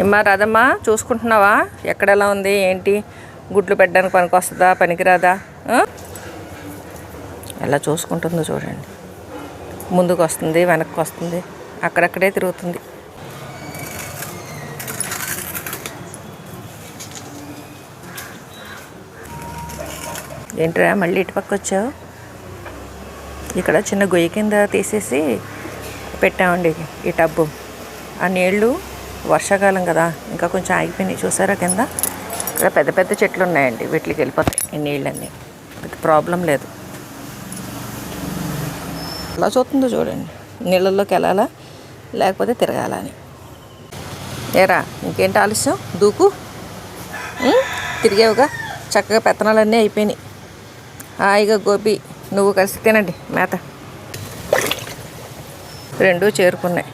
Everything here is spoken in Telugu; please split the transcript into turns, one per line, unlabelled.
ఏమ్మా రాదమ్మా, చూసుకుంటున్నావా ఎక్కడ ఎలా ఉంది ఏంటి? గుడ్లు పెట్టడానికి పనికి వస్తుందా పనికిరాదా? ఎలా చూసుకుంటుందో చూడండి. ముందుకు వస్తుంది, వెనక్కి వస్తుంది, అక్కడక్కడే తిరుగుతుంది. ఏంట్రా మళ్ళీ ఇటు పక్క వచ్చావు? ఇక్కడ చిన్న గొయ్యి కింద తీసేసి పెట్టామండి ఈ టబ్బు. ఆ నీళ్ళు వర్షాకాలం కదా ఇంకా కొంచెం ఆగిపోయినాయి. చూసారా కింద ఇక్కడ పెద్ద పెద్ద చెట్లు ఉన్నాయండి, వీటికి వెళ్ళిపోతాయి ఈ నీళ్ళన్నీ. పెద్ద ప్రాబ్లం లేదు. ఎలా చూస్తుందో చూడండి, నీళ్ళల్లోకి వెళ్ళాలా లేకపోతే తిరగాల అని. ఏరా ఇంకేంటి ఆలస్యం, దూకు. తిరిగేవుగా చక్కగా, పెత్తనాలన్నీ అయిపోయినాయి. హాయిగా గోపి నువ్వు కలిసి తినండి మేత. రెండూ చేరుకున్నాయి.